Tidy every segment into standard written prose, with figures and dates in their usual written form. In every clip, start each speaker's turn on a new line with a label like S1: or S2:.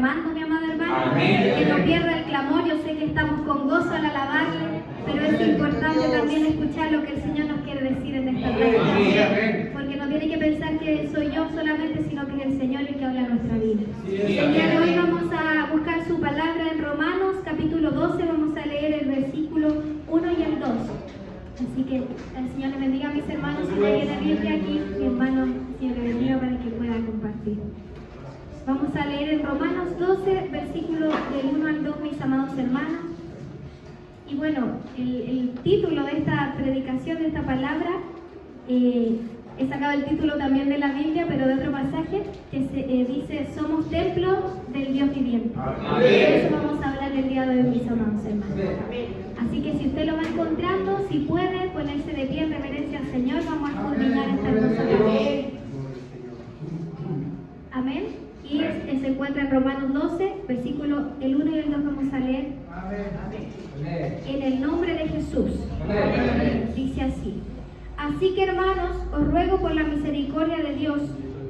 S1: clamando, mi amado hermano.
S2: Amén.
S1: Que no pierda el clamor. Yo sé que estamos con gozo al alabarle, pero es importante también escuchar lo que el Señor nos quiere decir en esta tarde. Porque no tiene que pensar que soy yo solamente, sino que es el Señor el que habla nuestra vida. El día de hoy vamos a buscar su palabra en Romanos capítulo 12. Vamos a leer el versículo 1 y el 2. Así que el Señor le bendiga a mis hermanos. Si hay la Biblia aquí, mi hermano, Señor le bendiga para que pueda compartir. Vamos a leer en Romanos 12, versículo del 1 al 2, mis amados hermanos. Y bueno, el título de esta predicación, de esta palabra, he sacado el título también de la Biblia, pero de otro pasaje, que dice: somos templo del Dios viviente. De eso vamos a hablar el día de hoy, mis amados hermanos. Así que si usted lo va encontrando, si puede ponerse de pie en reverencia al Señor, vamos a culminar esta hermosa palabra. Amén. Y se encuentra en Romanos 12, versículo el 1 y el 2 vamos a leer. En el nombre de Jesús. Dice así: así que, hermanos, os ruego por la misericordia de Dios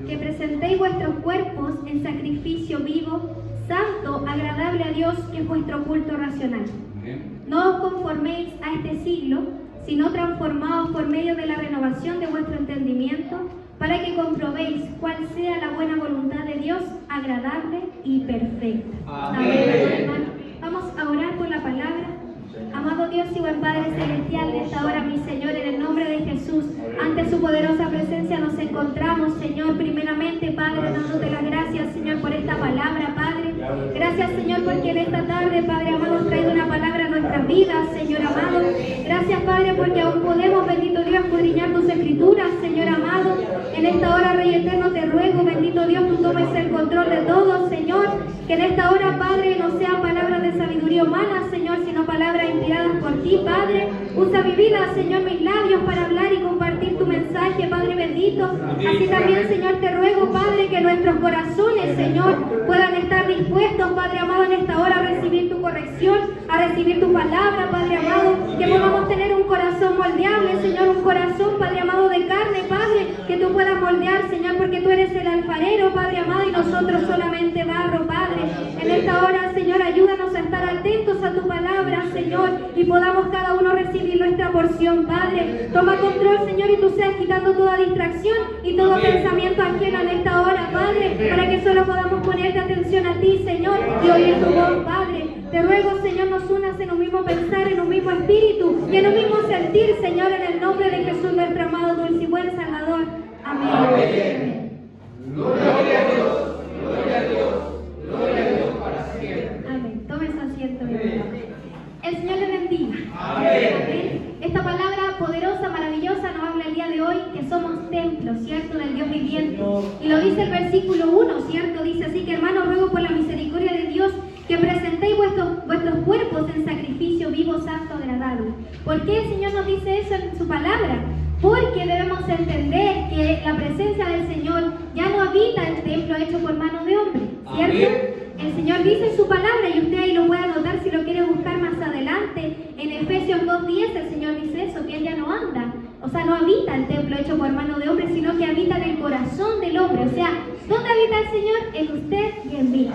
S1: que presentéis vuestros cuerpos en sacrificio vivo, santo, agradable a Dios, que es vuestro culto racional. No os conforméis a este siglo, sino transformaos por medio de la renovación de vuestro entendimiento, para que comprobéis cuál sea la buena voluntad de Dios, agradable y perfecta. Amén. Vamos a orar por la palabra. Amado Dios y buen Padre Celestial, de esta hora, mi Señor, en el nombre de Jesús, ante su poderosa presencia nos encontramos, Señor, primeramente, Padre, dándote las gracias, Señor, por esta palabra, Padre. Gracias, Señor, porque en esta tarde, Padre amado, has traído una palabra a nuestras vidas, Señor amado. Gracias, Padre, porque aún podemos, bendito Dios, escudriñar tus escrituras, Señor amado. En esta hora, Rey eterno, te ruego, bendito Dios, tú tomes el control de todo, Señor. Que en esta hora, Padre, no sean palabras de sabiduría humana, Señor, sino palabras inspiradas por ti, Padre. Usa mi vida, Señor, mis labios para hablar y compartir tu mensaje, Padre bendito. Así también, Señor, te ruego, Padre, que nuestros corazones, Señor, puedan estar dispuestos, Padre amado, en esta hora a recibir tu corrección, a recibir tu palabra, Padre amado. Que podamos tener un corazón moldeable, Señor, un corazón, Padre amado, de carne, Padre, que tú puedas moldear, Señor, porque tú eres el alfarero, Padre amado, y nosotros solamente barro, Padre. En esta hora, Señor, ayúdanos a estar atentos a tu palabra, Señor, y podamos cada uno recibir nuestra porción, Padre. Toma control, Señor, y tú seas quitando toda distracción y todo pensamiento ajeno en esta hora, Padre, para que solo podamos ponerte atención a ti, Señor, y oír tu voz, Padre. Te ruego, Señor, nos unas en un mismo pensar, en un mismo espíritu y en un mismo sentir, Señor, en el nombre de Jesús, nuestro amado, dulce y buen Salvador. Amén.
S2: Amén. Gloria a Dios, gloria a Dios, gloria a Dios para siempre.
S1: Amén. Tome su asiento, mi hermano. El Señor le bendiga.
S2: Amén.
S1: Amén. Esta palabra poderosa, maravillosa, nos habla el día de hoy que somos templos, ¿cierto?, del Dios viviente. Y lo dice el versículo 1, ¿cierto? Dice así que, hermanos, ruego por la misericordia de Dios que presentéis vuestros cuerpos en sacrificio vivo, santo, agradable. ¿Por qué el Señor nos dice eso en su palabra? Porque debemos entender que la presencia del Señor ya no habita en el templo hecho por mano de hombre, ¿cierto?
S2: Amén.
S1: El Señor dice en su palabra, y usted ahí lo puede anotar si lo quiere buscar más adelante, en Efesios 2:10 el Señor dice eso, que Él ya no anda, o sea, no habita el templo hecho por mano de hombre, sino que habita en el corazón del hombre. O sea, ¿dónde habita el Señor? En usted y en mí.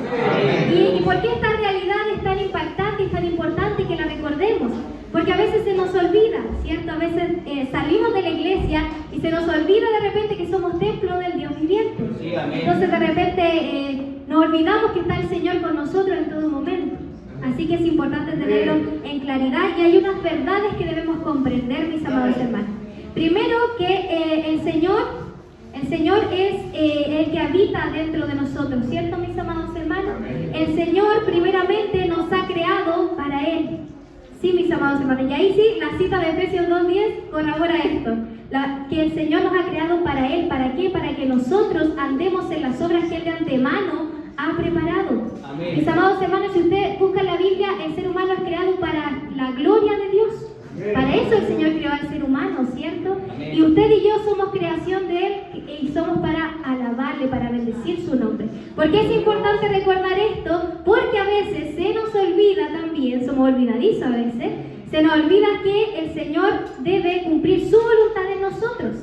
S1: ¿Y por qué esta realidad es tan impactante y tan importante que la recordemos? Porque a veces se nos olvida, ¿cierto? A veces salimos de la iglesia y se nos olvida de repente que somos templo del Dios viviente.
S2: Sí, amén.
S1: Entonces de repente nos olvidamos que está el Señor con nosotros en todo momento. Así que es importante tenerlo en claridad y hay unas verdades que debemos comprender, mis amados hermanos. Primero, que el Señor es el que habita dentro de nosotros, ¿cierto, mis amados hermanos? El Señor primeramente nos ha creado para Él. Sí, mis amados hermanos, y ahí sí, la cita de Efesios 2:10 colabora esto, que el Señor nos ha creado para Él. ¿Para qué? Para que nosotros andemos en las obras que Él de antemano ha preparado.
S2: Amén.
S1: Mis amados hermanos, si usted busca en la Biblia, el ser humano es creado para la gloria de Dios. Para eso el Señor creó al ser humano, ¿cierto?
S2: Amén.
S1: Y usted y yo somos creación de Él y somos para alabarle, para bendecir su nombre. ¿Por qué es importante recordar esto? Porque a veces se nos olvida también, somos olvidadizos a veces, se nos olvida que el Señor debe cumplir su voluntad en nosotros.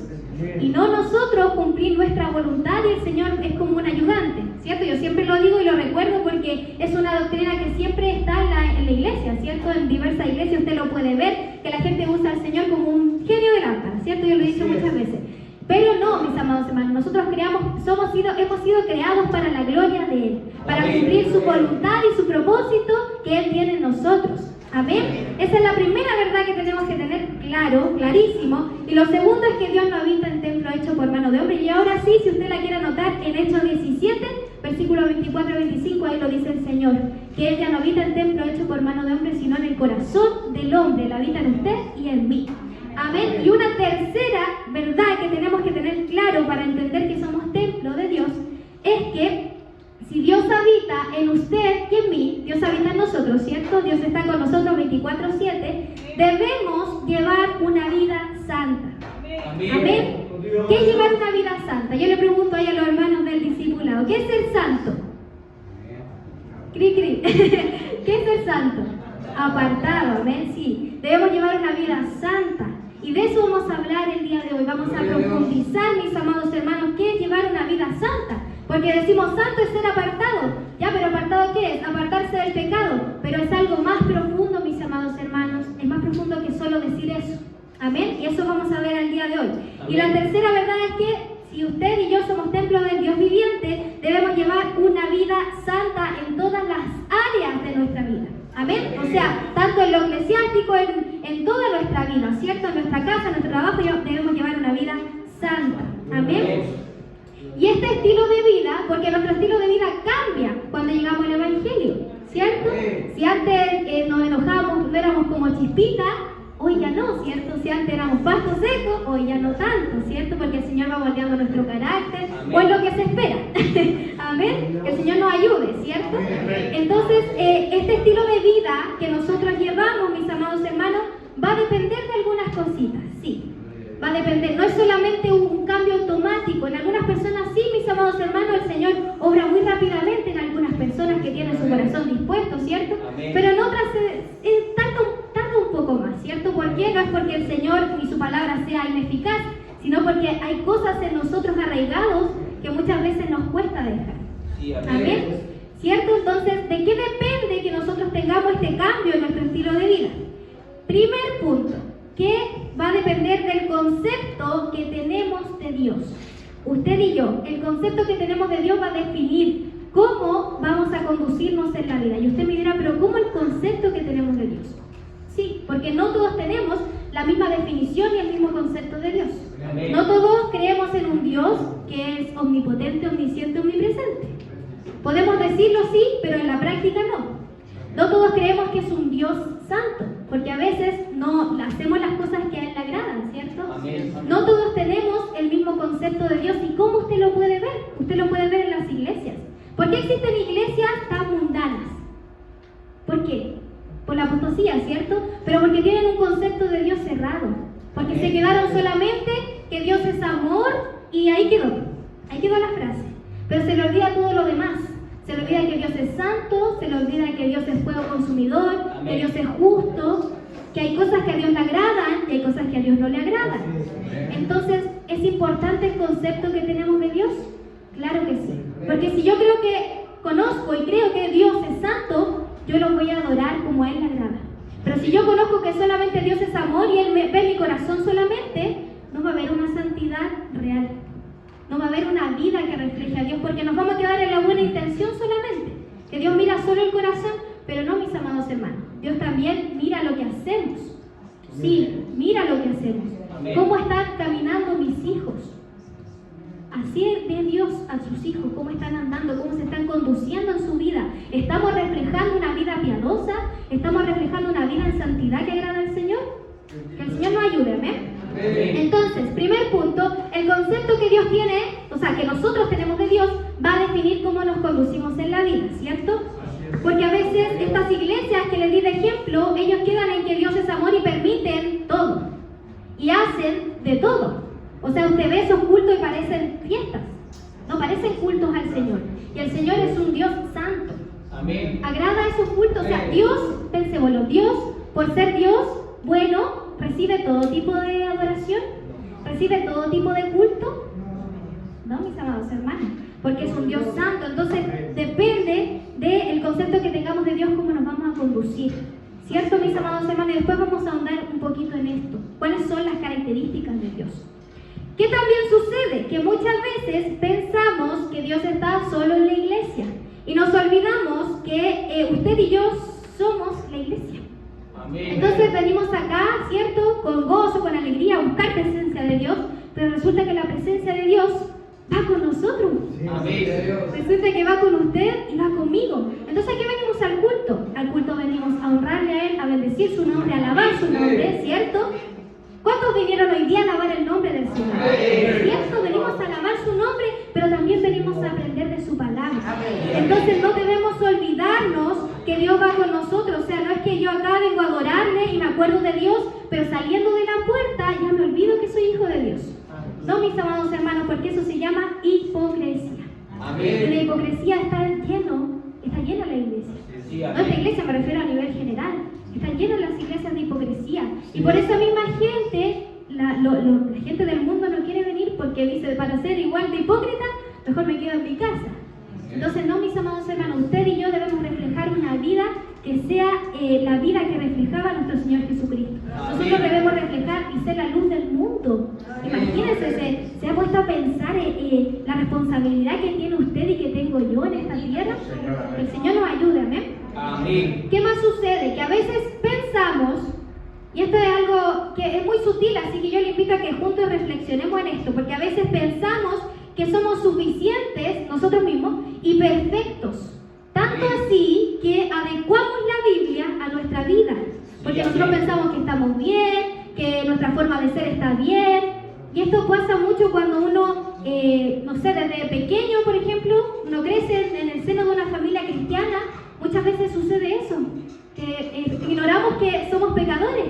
S1: Y no nosotros cumplir nuestra voluntad, y el Señor es como un ayudante, ¿cierto? Yo siempre lo digo y lo recuerdo porque es una doctrina que siempre está en la iglesia, ¿cierto? En diversas iglesias usted lo puede ver, que la gente usa al Señor como un genio de lámpara, ¿cierto? Yo lo he dicho muchas veces. Pero no, mis amados hermanos, nosotros hemos sido creados para la gloria de Él, para cumplir su voluntad y su propósito que Él tiene en nosotros. Amén. Esa es la primera verdad que tenemos que tener claro, clarísimo. Y lo segundo es que Dios no habita en templo hecho por mano de hombre. Y ahora sí, si usted la quiere anotar, en Hechos 17, versículos 24 y 25, ahí lo dice el Señor, que Él ya no habita en templo hecho por mano de hombre, sino en el corazón del hombre. Él habita en usted y en mí. Amén. Y una tercera verdad que tenemos que tener claro para entender que somos templo de Dios es que si Dios habita en usted y en mí, Dios habita en nosotros, ¿cierto? Dios está con nosotros 24/7, debemos llevar una vida santa. Amén. ¿Qué es llevar una vida santa? Yo le pregunto ahí a los hermanos del discipulado, ¿qué es ser santo? Cri, cri. ¿Qué es ser santo? Apartado, amén, sí. Debemos llevar una vida santa. Y de eso vamos a hablar el día de hoy. Vamos a profundizar, mis amados hermanos, qué es llevar una vida santa. Porque decimos santo es ser apartado. Ya, pero ¿apartado qué es? Apartarse del pecado. Pero es algo más profundo, mis amados hermanos. Es más profundo que solo decir eso. Amén. Y eso vamos a ver el día de hoy. Amén. Y la tercera verdad es que si usted y yo somos templo del Dios viviente, debemos llevar una vida santa en todas las áreas de nuestra vida. Amén. O sea, tanto en lo eclesiástico, en toda nuestra vida, ¿cierto? En nuestra casa, en nuestro trabajo, debemos llevar una vida santa. Amén. Y este estilo de vida, porque nuestro estilo de vida cambia cuando llegamos al Evangelio, ¿cierto? Si antes nos enojábamos, éramos como chispitas, hoy ya no, ¿cierto? Si antes éramos pasto seco, hoy ya no tanto, ¿cierto? Porque el Señor va moldeando nuestro carácter, o es lo que se espera. Amén. Que el Señor nos ayude, ¿cierto? Entonces, este estilo de vida que nosotros llevamos, mis amados hermanos, va a depender de algunas cositas, sí. Va a depender, no es solamente un cambio automático. En algunas personas sí, mis amados hermanos, el Señor obra muy rápidamente en algunas personas que tienen su corazón dispuesto, ¿cierto? Amén. Pero en otras tarda un poco más, ¿cierto? ¿Por qué? No es porque el Señor y su palabra sea ineficaz, sino porque hay cosas en nosotros arraigados que muchas veces nos cuesta dejar. Sí, amén. ¿Amén? ¿Cierto? Entonces, ¿de qué depende que nosotros tengamos este cambio en nuestro estilo de vida? Primer punto, que va a depender del concepto que tenemos de Dios. Usted y yo, el concepto que tenemos de Dios va a definir cómo vamos a conducirnos en la vida. Y usted me dirá, pero ¿cómo el concepto que tenemos de Dios? Sí, porque no todos tenemos la misma definición y el mismo concepto de Dios. Amén. No todos creemos en un Dios que es omnipotente, omnisciente, omnipresente. Podemos decirlo sí, pero en la práctica no. No todos creemos que es un Dios santo, porque a veces no hacemos las cosas que a Él le agradan, ¿cierto? Amén. No todos tenemos el mismo concepto de Dios. ¿Y cómo usted lo puede ver? Usted lo puede ver en las iglesias. ¿Por qué existen iglesias tan mundanas? ¿Por qué? Por la apostasía, ¿cierto? Pero porque tienen un concepto de Dios cerrado. Porque se quedaron solamente que Dios es amor y ahí quedó la frase. Pero se le olvida todo lo demás. Se le olvida que Dios es santo, se le olvida que Dios es fuego consumidor, amén, que Dios es justo, que hay cosas que a Dios le agradan y hay cosas que a Dios no le agradan. Entonces, ¿es importante el concepto que tenemos de Dios? Claro que sí. Porque si yo creo que conozco y creo que Dios es santo, yo lo voy a adorar como a Él le agrada. Pero si yo conozco que solamente Dios es amor y Él ve mi corazón solamente, no va a haber una santidad real. No va a haber una vida que refleje a Dios, porque nos vamos a quedar en la buena intención solamente. Que Dios mira solo el corazón, pero no, mis amados hermanos. Dios también mira lo que hacemos. Sí, mira lo que hacemos. Amén. ¿Cómo están caminando mis hijos? Así ve Dios a sus hijos, cómo están andando, cómo se están conduciendo en su vida. ¿Estamos reflejando una vida piadosa? ¿Estamos reflejando una vida en santidad que agrada al Señor? Que el Señor nos ayude, amén. Entonces, primer punto, el concepto que Dios tiene, o sea, que nosotros tenemos de Dios, va a definir cómo nos conducimos en la vida, ¿cierto? Porque a veces estas iglesias que les di de ejemplo, ellos quedan en que Dios es amor y permiten todo. Y hacen de todo. O sea, usted ve esos cultos y parecen fiestas. No, parecen cultos al Señor. Y el Señor es un Dios santo. Amén. Agrada esos cultos. O sea, Dios, pensémoslo, Dios, por ser Dios, bueno, ¿recibe todo tipo de adoración? ¿Recibe todo tipo de culto? No, mis amados hermanos, porque es un Dios santo. Entonces depende del concepto que tengamos de Dios, cómo nos vamos a conducir. ¿Cierto, mis amados hermanos? Y después vamos a ahondar un poquito en esto. ¿Cuáles son las características de Dios? ¿Qué también sucede? Que muchas veces pensamos que Dios está solo en la iglesia y nos olvidamos que usted y yo somos la iglesia. Amén. Entonces venimos acá, ¿cierto? Con gozo, con alegría, a buscar presencia de Dios, pero resulta que la presencia de Dios va con nosotros. Amén. Resulta que va con usted y va conmigo. Entonces aquí venimos al culto. Al culto venimos a honrarle a Él, a bendecir su nombre, a alabar su nombre, ¿cierto? ¿Cuántos vinieron hoy día a alabar el nombre del Señor? ¿Cierto? Venimos a alabar su nombre, pero también venimos a aprender de su palabra. Entonces no debemos olvidarnos que Dios va con nosotros. O sea, no es que yo acá vengo a adorarle y me acuerdo de Dios, pero saliendo de la puerta ya me olvido que soy hijo de Dios. No, mis amados hermanos, porque eso se llama hipocresía. Y la hipocresía está llena la iglesia. No esta iglesia, me refiero a nivel general. Están llenas las iglesias de hipocresía. Y por esa misma gente, la gente del mundo no quiere venir porque dice, para ser igual de hipócrita, mejor me quedo en mi casa. Entonces, no, mis amados hermanos, usted y yo debemos reflejar una vida que sea la vida que reflejaba nuestro Señor Jesucristo. Nosotros debemos reflejar y ser la luz del mundo. Imagínense, se ha puesto a pensar la responsabilidad que tiene usted y que tengo yo en esta tierra. Que el Señor nos ayude, amén. Amén. ¿Qué más sucede? Que a veces pensamos, y esto es algo que es muy sutil, así que yo le invito a que juntos reflexionemos en esto, porque a veces pensamos que somos suficientes nosotros mismos y perfectos. Tanto así que adecuamos la Biblia a nuestra vida. Porque nosotros pensamos que estamos bien, que nuestra forma de ser está bien. Y esto pasa mucho cuando uno, no sé, desde pequeño, por ejemplo, uno crece en el seno de una familia cristiana. Muchas veces sucede eso, que ignoramos que somos pecadores.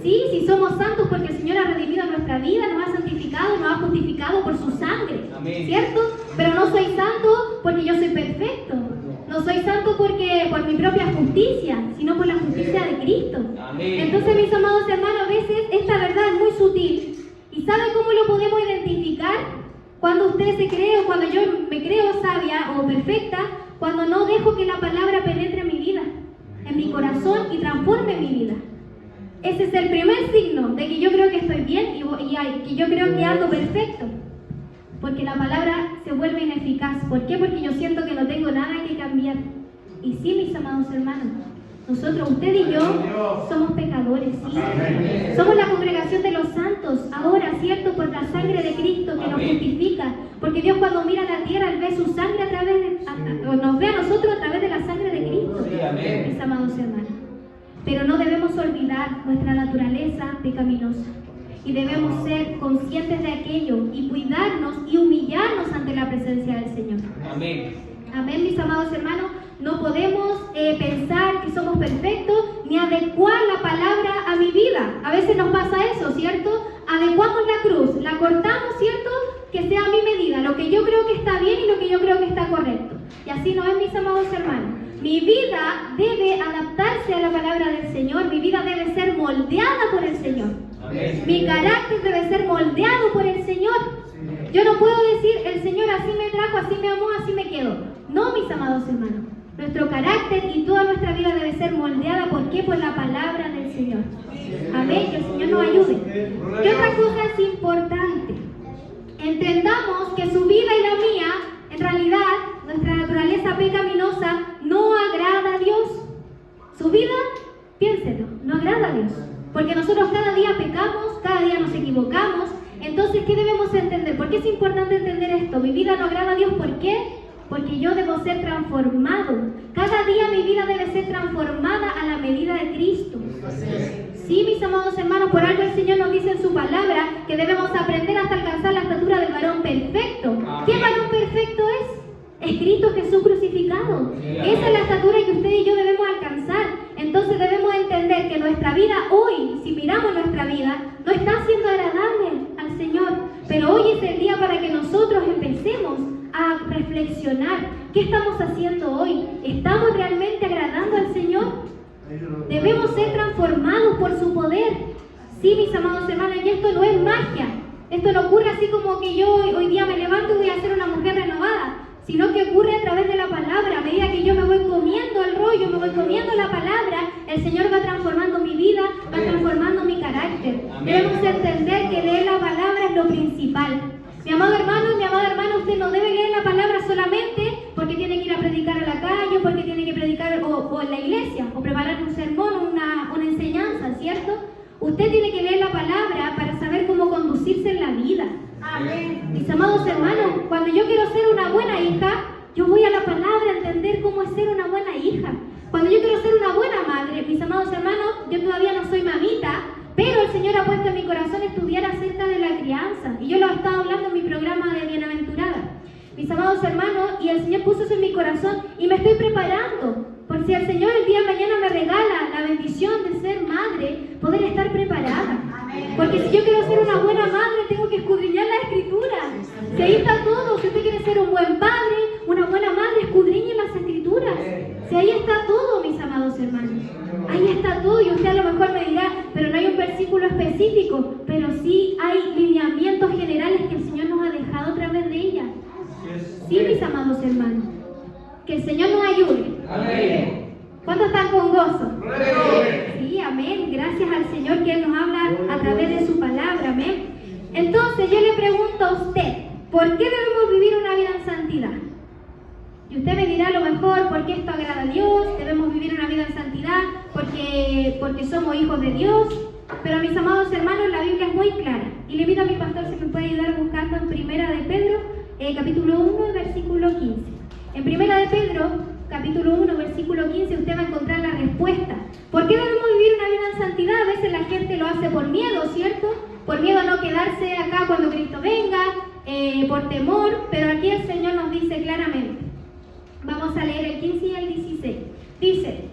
S1: Sí, somos santos porque el Señor ha redimido nuestra vida, nos ha santificado, nos ha justificado por su sangre. Amén. ¿Cierto? Pero no soy santo porque yo soy perfecto. No soy santo por mi propia justicia, sino por la justicia de Cristo. Amén. Entonces, mis amados hermanos, a veces esta verdad es muy sutil. ¿Y saben cómo lo podemos identificar? Cuando usted se cree o cuando yo me creo sabia o perfecta, cuando no dejo que la palabra penetre en mi vida, en mi corazón y transforme mi vida. Ese es el primer signo de que yo creo que estoy bien y que yo creo que ando perfecto. Porque la palabra se vuelve ineficaz. ¿Por qué? Porque yo siento que no tengo nada que cambiar. Y sí, mis amados hermanos, nosotros, usted y yo, somos pecadores, ¿sí? Somos la congregación de los santos, ahora, ¿cierto? Por la sangre de Cristo que nos justifica. Porque Dios cuando mira la tierra, Él ve su sangre nos ve a nosotros a través de la sangre de Cristo, mis amados hermanos. Pero no debemos olvidar nuestra naturaleza pecaminosa. Y debemos ser conscientes de aquello y cuidarnos y humillarnos ante la presencia del Señor. Amén. Amén, mis amados hermanos. No podemos pensar que somos perfectos ni adecuar la palabra a mi vida. A veces nos pasa eso, ¿cierto? Adecuamos la cruz, la cortamos, ¿cierto? Que sea a mi medida, lo que yo creo que está bien y lo que yo creo que está correcto. Y así no es, mis amados hermanos. Mi vida debe adaptarse a la palabra del Señor. Mi vida debe ser moldeada por el Señor. Amén. Mi carácter debe ser moldeado por el Señor. Yo no puedo decir, el Señor así me trajo, así me amó, así me quedo. No, mis amados hermanos. Nuestro carácter y toda nuestra vida debe ser moldeada. ¿Por qué? Por la palabra del Señor. Amén. Que el Señor nos ayude. ¿Qué otra cosa es importante? Entendamos que su vida y la mía, en realidad, nuestra naturaleza pecaminosa no agrada a Dios. Su vida, piénselo, no agrada a Dios. Porque nosotros cada día pecamos, cada día nos equivocamos. Entonces, ¿qué debemos entender? ¿Por qué es importante entender esto? Mi vida no agrada a Dios, ¿por qué? Porque yo debo ser transformado. Cada día mi vida debe ser transformada a la medida de Cristo. Sí, mis amados hermanos, por algo el Señor nos dice en su palabra que debemos aprender hasta alcanzar la estatura del varón perfecto. ¿Qué varón perfecto es? Es Cristo Jesús crucificado. Esa es la estatura que usted y yo debemos alcanzar. Entonces debemos entender que nuestra vida hoy, si miramos nuestra vida, no está siendo agradable al Señor. Pero hoy es el día para que nosotros empecemos a reflexionar. ¿Qué estamos haciendo hoy? ¿Estamos realmente agradando al Señor? Debemos ser transformados por su poder. Sí, mis amados hermanos, y esto no es magia. Esto no ocurre así como que yo hoy día me levanto y voy a ser una mujer renovada, sino que ocurre a través de la palabra. A medida que yo me voy yo me voy comiendo la palabra, el Señor va transformando mi vida, va transformando mi carácter. Debemos entender que leer la palabra es lo principal. Mi amado hermano, mi amada hermana, usted no debe leer la palabra solamente porque tiene que ir a predicar a la calle, porque tiene que predicar o en la iglesia, o preparar un sermón, una enseñanza, ¿cierto? Usted tiene que leer la palabra para saber cómo conducirse en la vida. Amén. Mis amados hermanos, cuando yo quiero ser una buena hija, yo voy a la palabra a entender cómo es ser una buena hija. Cuando yo quiero ser una buena madre, mis amados hermanos, yo todavía no soy mamita, pero el Señor ha puesto en mi corazón estudiar acerca de la crianza. Y yo lo he estado hablando en mi programa de Bienaventurada. Mis amados hermanos, y el Señor puso eso en mi corazón y me estoy preparando. Por si el Señor el día de mañana me regala la bendición de ser madre, poder estar preparada. Porque si yo quiero ser una buena madre, tengo que escudriñar la Escritura. Si ahí está todo, si usted quiere ser un buen padre, una buena madre, escudriñe las Escrituras. Si ahí está todo, mis amados hermanos. Ahí está todo, y usted a lo mejor me dirá, pero no hay un versículo específico, pero sí hay lineamientos generales que el Señor nos ha dejado a través de ella. Sí, mis amados hermanos. Que el Señor nos ayude.
S2: Amén.
S1: ¿Cuántos están con gozo? Sí, amén. Gracias al Señor que Él nos habla a través de su palabra, amén. Entonces yo le pregunto a usted, ¿por qué debemos vivir una vida en santidad? Y usted me dirá a lo mejor, porque esto agrada a Dios, debemos vivir una vida en santidad, porque somos hijos de Dios. Pero mis amados hermanos, la Biblia es muy clara. Y le pido a mi pastor si me puede ayudar buscando en Primera de Pedro, capítulo 1, versículo 15. En Primera de Pedro, capítulo 1, versículo 15, usted va a encontrar la respuesta. ¿Por qué debemos vivir una vida en santidad? A veces la gente lo hace por miedo, ¿cierto? Por miedo a no quedarse acá cuando Cristo venga, por temor, pero aquí el Señor nos dice claramente. Vamos a leer el 15 y el 16. Dice,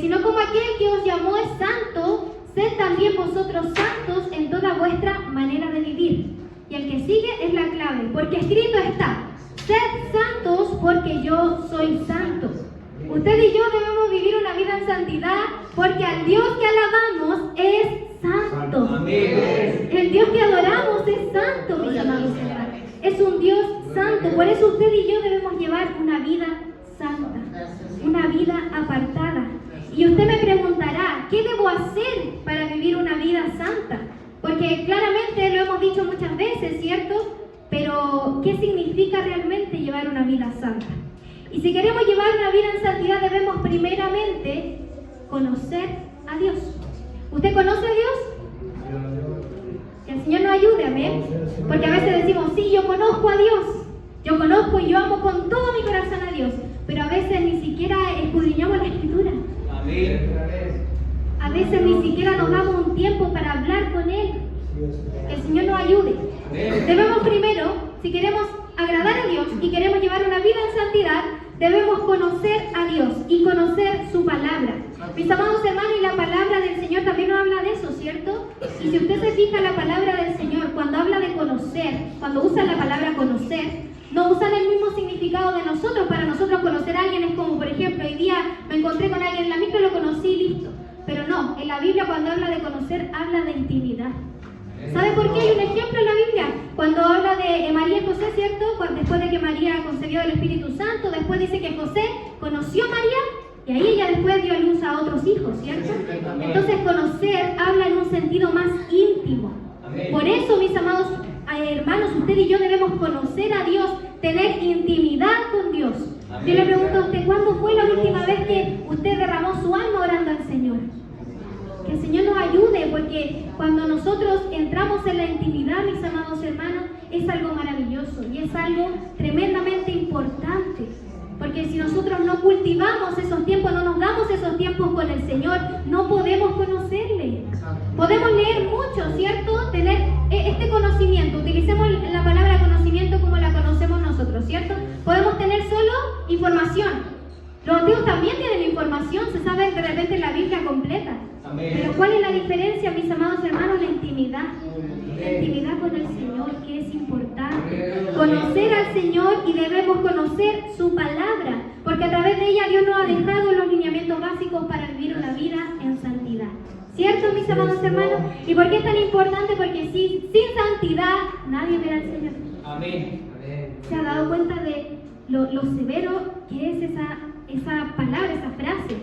S1: sino como aquel que os llamó es santo, sed también vosotros santos en toda vuestra manera de vivir. Y el que sigue es la clave, porque escrito está, sed santos porque yo soy santo. Usted y yo debemos vivir una vida en santidad porque al Dios que alabamos es santo.
S2: Amén.
S1: El Dios que adoramos es santo, mis amados hermanos. Es un Dios santo. Por eso usted y yo debemos llevar una vida santa, una vida apartada. Y usted me preguntará, ¿qué debo hacer para vivir una vida santa? Porque claramente lo hemos dicho muchas veces, ¿cierto? Pero, ¿qué significa realmente llevar una vida santa? Y si queremos llevar una vida en santidad, debemos primeramente conocer a Dios. ¿Usted conoce a Dios? Que el Señor nos ayude, amén. Porque a veces decimos, sí, yo conozco a Dios. Yo conozco y yo amo con todo mi corazón a Dios. Pero a veces ni siquiera escudriñamos la Escritura.
S2: Amén.
S1: A veces ni siquiera nos damos un tiempo para hablar con Él. Que el Señor nos ayude. Debemos primero, si queremos agradar a Dios y queremos llevar una vida en santidad, debemos conocer a Dios y conocer su palabra. Mis amados hermanos, y la palabra del Señor también nos habla de eso, ¿cierto? Y si usted se fija, la palabra del Señor, cuando habla de conocer, cuando usa la palabra conocer, no usan el mismo significado de nosotros. Para nosotros conocer a alguien es como, por ejemplo, hoy día me encontré con alguien en la micro, lo conocí, listo. Pero no, en la Biblia cuando habla de conocer, habla de intimidad. ¿Sabe por qué? Hay un ejemplo en la Biblia. Cuando habla de María y José, ¿cierto? Después de que María concebió del Espíritu Santo, después dice que José conoció a María y ahí ella después dio a luz a otros hijos, ¿cierto? Entonces conocer habla en un sentido más íntimo. Por eso, mis amados hermanos, usted y yo debemos conocer a Dios, tener intimidad con Dios. Yo le pregunto a usted, ¿cuándo fue la última vez que usted derramó su alma orando al Señor? Que el Señor nos ayude, porque cuando nosotros entramos en la intimidad, mis amados hermanos, es algo maravilloso y es algo tremendamente importante. Porque si nosotros no cultivamos esos tiempos, no nos damos esos tiempos con el Señor, no podemos conocerle. Podemos leer mucho, ¿cierto? Tener este conocimiento, utilicemos la palabra conocimiento como la conocemos nosotros, ¿cierto? Podemos tener solo información. Los ateos también tienen información, se sabe de repente la Biblia completa. Amén. Pero ¿cuál es la diferencia, mis amados hermanos? La intimidad. La intimidad con el Señor, que es importante. Conocer al Señor, y debemos conocer su palabra, porque a través de ella Dios nos ha dejado los lineamientos básicos para vivir una vida en santidad. ¿Cierto, mis amados hermanos? ¿Y por qué es tan importante? Porque sin santidad nadie verá al Señor.
S2: Amén.
S1: ¿Se ha dado cuenta de lo severo que es esa palabra, esa frase?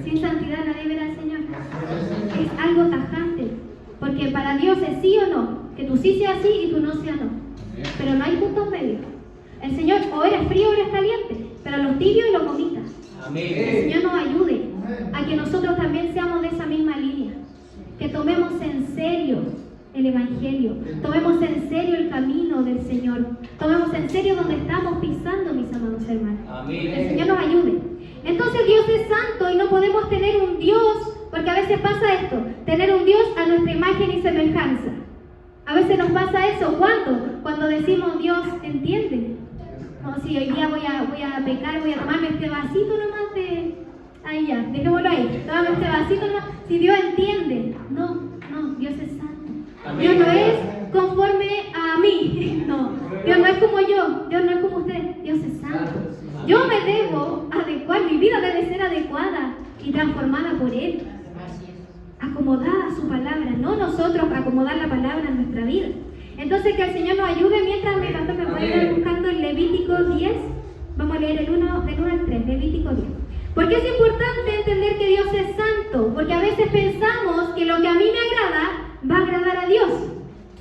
S1: Sin santidad nadie verá al Señor. Es algo tajante, porque para Dios es sí o no, que tú sí seas sí y tú no seas no. Pero no hay puntos medios. El Señor o eres frío o eres caliente, pero los tibios y los vomitas. El Señor nos ayude a que nosotros también seamos de esa misma línea, que tomemos en serio el Evangelio, tomemos en serio el camino del Señor, tomemos en serio donde estamos pisando, mis amados hermanos. El Señor nos ayude. Entonces Dios es santo y no podemos tener un Dios, porque a veces pasa esto, tener un Dios a nuestra imagen y semejanza. A veces nos pasa eso, cuando decimos Dios entiende. No, si hoy día voy a pecar, voy a tomarme este vasito nomás de... Ahí ya, dejémoslo ahí, tomarme este vasito nomás. Si Dios entiende, no, Dios es santo. Dios no es conforme a mí, no. Dios no es como yo, Dios no es como usted, Dios es santo. Yo me debo adecuar, mi vida debe ser adecuada y transformada por Él. Acomodada a su palabra, no nosotros acomodar la palabra en nuestra vida. Entonces que el Señor nos ayude mientras mi pastor me puede ir buscando el Levítico 10. Vamos a leer del 1 al 3, Levítico 10. Porque es importante entender que Dios es santo, porque a veces pensamos que lo que a mí me agrada va a agradar a Dios.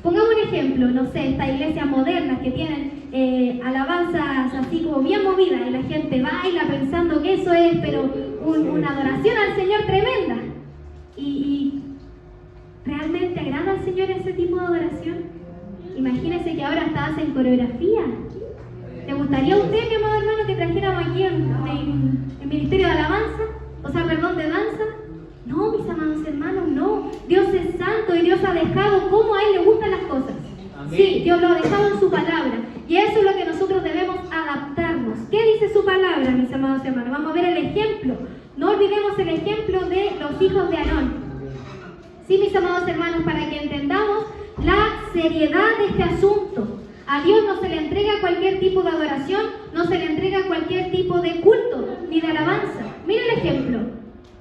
S1: Pongamos un ejemplo, no sé, estas iglesias modernas que tienen alabanzas así como bien movidas y la gente baila pensando que eso es, pero una adoración al Señor tremenda. ¿Y realmente agrada al Señor ese tipo de adoración? Imagínese que ahora hasta hacen coreografía. ¿Le gustaría a usted, mi amado hermano, que trajéramos aquí el ministerio de alabanza? De danza. No, mis amados hermanos, no. Dios es santo y Dios ha dejado cómo a Él le gustan las cosas. Amén. Sí, Dios lo ha dejado en su palabra. Y eso es lo que nosotros debemos adaptarnos. ¿Qué dice su palabra, mis amados hermanos? Vamos a ver el ejemplo. No olvidemos el ejemplo de los hijos de Aarón. Sí, mis amados hermanos, para que entendamos la seriedad de este asunto. A Dios no se le entrega cualquier tipo de adoración, no se le entrega cualquier tipo de culto, ni de alabanza. Mira el ejemplo.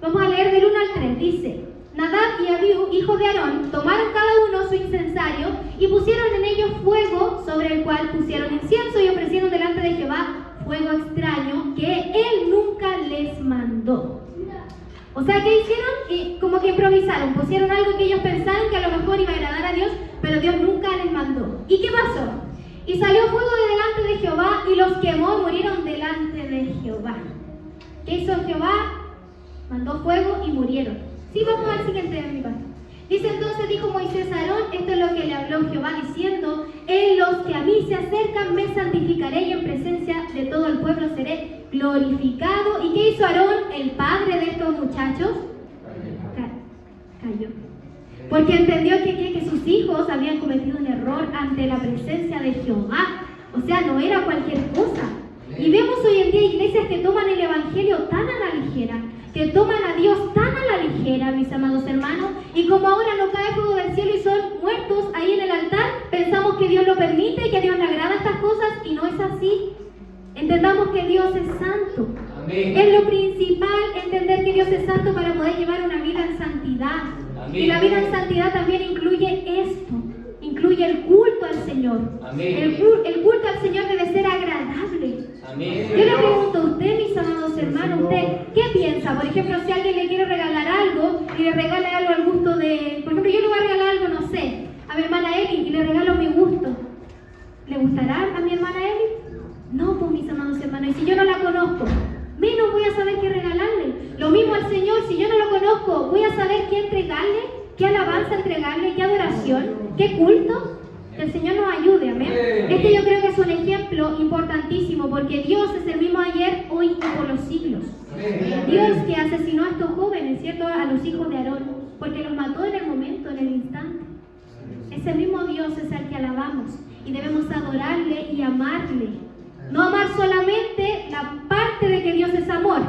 S1: Vamos a leer del 1 al 3. Dice: Nadab y Abiú, hijos de Aarón, tomaron cada uno su incensario y pusieron en ellos fuego, sobre el cual pusieron incienso y ofrecieron delante de Jehová fuego extraño que Él nunca les mandó. O sea, ¿qué hicieron? Como que improvisaron, pusieron algo que ellos pensaron que a lo mejor iba a agradar a Dios, pero Dios nunca les mandó. ¿Y qué pasó? Y salió fuego de delante de Jehová y los quemó, murieron delante de Jehová. ¿Qué hizo Jehová? Mandó fuego y murieron. Sí, vamos al siguiente, mi padre. Dice: entonces dijo Moisés a Aarón, esto es lo que le habló Jehová diciendo: en los que a mí se acercan me santificaré y en presencia de todo el pueblo seré glorificado. ¿Y qué hizo Aarón, el padre de estos muchachos? Cayó. Porque entendió que sus hijos habían cometido un error ante la presencia de Jehová. O sea, no era cualquier cosa. Y vemos hoy en día iglesias que toman el evangelio tan a la ligera, que toman a Dios tan a la ligera, mis amados hermanos, y como ahora no cae fuego del cielo y son muertos ahí en el altar, pensamos que Dios lo permite, que a Dios le agrada estas cosas, y no es así. Entendamos que Dios es santo. Amén. Es lo principal, entender que Dios es santo para poder llevar una vida en santidad. Amén. Y la vida en santidad también incluye esto, incluye el culto al Señor. Amén. El culto al Señor debe ser agradable. Amén. Yo le pregunto a usted, mis amados hermanos, ¿usted qué piensa? Por ejemplo, si alguien le quiere regalar algo y le regala algo al gusto de... Por ejemplo, yo le voy a regalar algo, no sé, a mi hermana Eli y le regalo mi gusto. ¿Le gustará a mi hermana Eli? No, pues, mis amados hermanos, y si yo no la conozco, menos voy a saber qué regalarle. Lo mismo al Señor, si yo no lo conozco, voy a saber qué entregarle, qué alabanza entregarle, qué adoración, qué culto. Que el Señor nos ayude, amén. Este yo creo que es un ejemplo importantísimo, porque Dios es el mismo ayer, hoy y por los siglos. Dios que asesinó a estos jóvenes, ¿cierto? A los hijos de Aarón, porque los mató en el momento, en el instante. Ese mismo Dios es el que alabamos y debemos adorarle y amarle. No amar solamente la parte de que Dios es amor.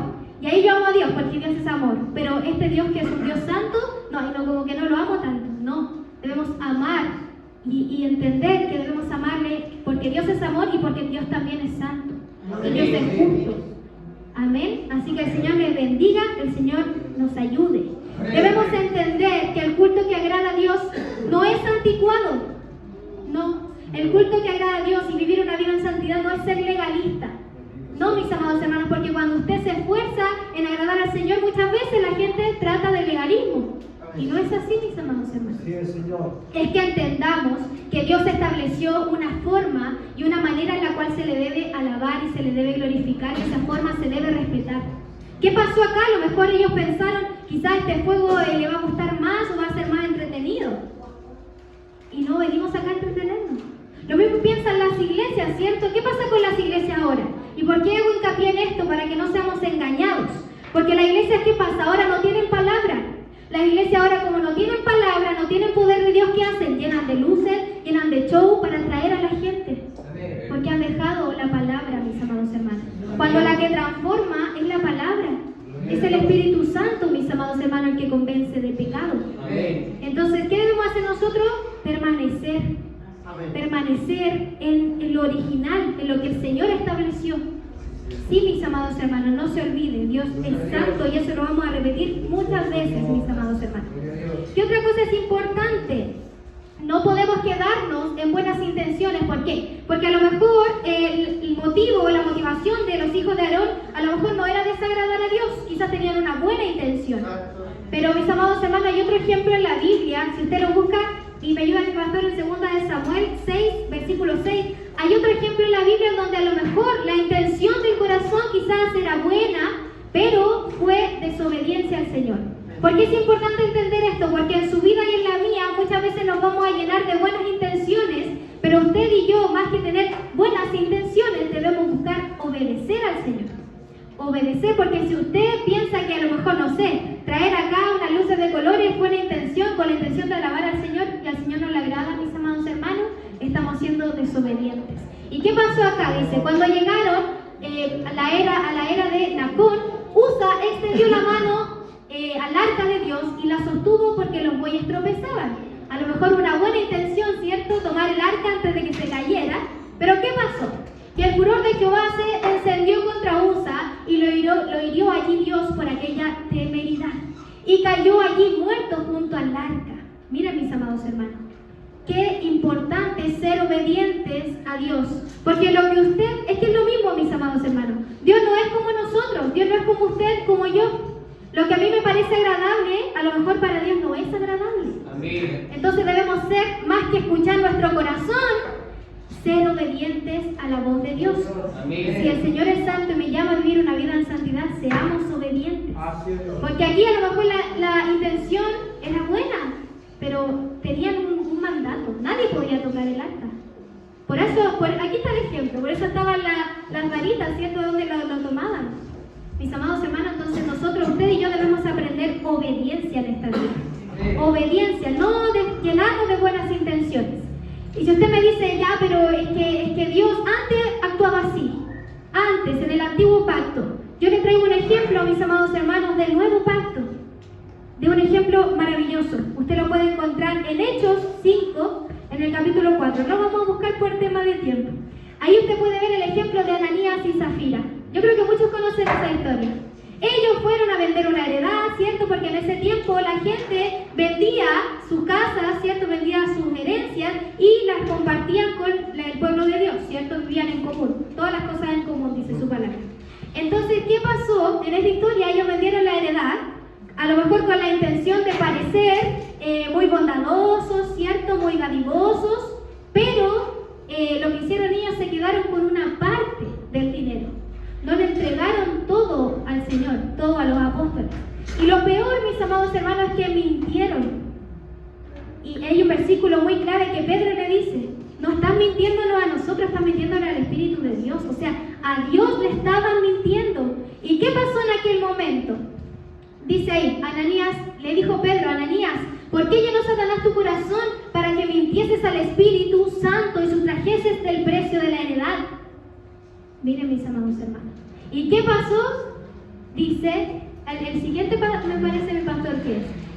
S1: Y ahí yo amo a Dios porque Dios es amor. Pero este Dios que es un Dios santo, no, como que no lo amo tanto. No, debemos amar y entender que debemos amarle porque Dios es amor y porque Dios también es santo. Y Dios es justo. Amén. Así que el Señor les bendiga, el Señor nos ayude. Debemos entender que el culto que agrada a Dios no es anticuado. No. El culto que agrada a Dios y vivir una vida en santidad no es ser legalista. No, mis amados hermanos, porque cuando usted se esfuerza en agradar al Señor, muchas veces la gente trata de legalismo. Y no es así, mis amados hermanos.
S2: Sí, Señor.
S1: Es que entendamos que Dios estableció una forma y una manera en la cual se le debe alabar y se le debe glorificar, y esa forma se debe respetar. ¿Qué pasó acá? A lo mejor ellos pensaron, quizás este fuego le va a gustar más o va a ser más entretenido. Y no venimos acá a entretenernos. Lo mismo piensan las iglesias, ¿cierto? ¿Qué pasa con las iglesias ahora? ¿Y por qué hago hincapié en esto? Para que no seamos engañados. Porque las iglesias, ¿qué pasa? Ahora no tienen palabra. Las iglesias ahora, como no tienen palabra, no tienen poder de Dios, ¿qué hacen? Llenan de luces, llenan de show para atraer a la gente. Porque han dejado la palabra, mis amados hermanos. Cuando la que transforma es la palabra. Es el Espíritu Santo, mis amados hermanos, el que convence de pecado. Entonces, ¿qué debemos hacer nosotros? Permanecer. Permanecer en lo original, en lo que el Señor estableció. Sí, mis amados hermanos, no se olviden, Dios es santo y eso lo vamos a repetir muchas veces, mis amados hermanos. ¿Qué otra cosa es importante? No podemos quedarnos en buenas intenciones. ¿Por qué? Porque a lo mejor el motivo o la motivación de los hijos de Aarón a lo mejor no era desagradar a Dios, quizás tenían una buena intención. Pero, mis amados hermanos, hay otro ejemplo en la Biblia, si usted lo busca y me ayuda el pastor en 2 de Samuel 6, versículo 6, hay otro ejemplo en la Biblia en donde a lo mejor la intención del corazón quizás era buena, pero fue desobediencia al Señor. ¿Por qué es importante entender esto? Porque en su vida y en la mía muchas veces nos vamos a llenar de buenas intenciones, pero usted y yo, más que tener buenas intenciones, debemos buscar obedecer al Señor. Obedecer, porque si usted piensa que a lo mejor, no sé, traer acá unas luces de colores es buena intención, con la intención de alabar al Señor, y al Señor no le agrada, mis amados hermanos, estamos siendo desobedientes. ¿Y qué pasó acá? Dice, cuando llegaron a la era de Nacón, Usa extendió la mano al arca de Dios y la sostuvo porque los bueyes tropezaban. A lo mejor una buena intención, ¿cierto? Tomar el arca antes de que se cayera. Pero ¿qué pasó? Que el furor de Jehová se encendió contra Usa y lo hirió allí Dios por aquella temeridad. Y cayó allí muerto junto al arca. Miren, mis amados hermanos, qué importante es ser obedientes a Dios. Porque lo que usted, es que es lo mismo, mis amados hermanos. Dios no es como nosotros, Dios no es como usted, como yo. Lo que a mí me parece agradable, a lo mejor para Dios no es agradable.
S2: Amén.
S1: Entonces debemos ser, más que escuchar nuestro corazón, ser obedientes a la voz de Dios.
S2: Amén.
S1: Si el Señor es santo y me llama a vivir una vida en santidad, seamos obedientes. Porque aquí a lo mejor la intención era buena, pero tenían un mandato. Nadie podía tocar el arca. Por eso, aquí está el ejemplo, por eso estaban las varitas, ¿cierto? Donde lo tomaban. Mis amados hermanos, entonces nosotros, usted y yo debemos aprender obediencia en esta vida. Obediencia, no llenarnos de buenas intenciones. Y si usted me dice, ya, pero es que Dios antes actuaba así, antes, en el antiguo pacto. Yo les traigo un ejemplo, mis amados hermanos, del nuevo pacto. De un ejemplo maravilloso. Usted lo puede encontrar en Hechos 5, en el capítulo 4. Lo vamos a buscar por tema de tiempo. Ahí usted puede ver el ejemplo de Ananías y Zafira. Yo creo que muchos conocen esa historia. Ellos fueron a vender una heredad, ¿cierto? Porque en ese tiempo la gente vendía sus casas, ¿cierto? Vendía sus herencias y las compartían con el pueblo de Dios, ¿cierto? Vivían en común. Todas las cosas en común, dice su palabra. Entonces, ¿qué pasó? En esta historia ellos vendieron la heredad, a lo mejor con la intención de parecer muy bondadosos, ¿cierto? Muy dadivosos, pero lo que hicieron ellos, se quedaron con una parte del dinero. No le entregaron todo al Señor, todo a los apóstoles. Y lo peor, mis amados hermanos, es que mintieron. Y hay un versículo muy clave que Pedro le dice, no están mintiéndonos a nosotros, están mintiéndonos al Espíritu de Dios. O sea, a Dios le estaban mintiendo. ¿Y qué pasó en aquel momento? Dice ahí, Ananías, le dijo Pedro, Ananías, ¿por qué llenó Satanás tu corazón para que mintieses al Espíritu Santo y sustrajeses del precio de la heredad? Miren, mis amados hermanos. ¿Y qué pasó? Dice, el siguiente me parece mi pastor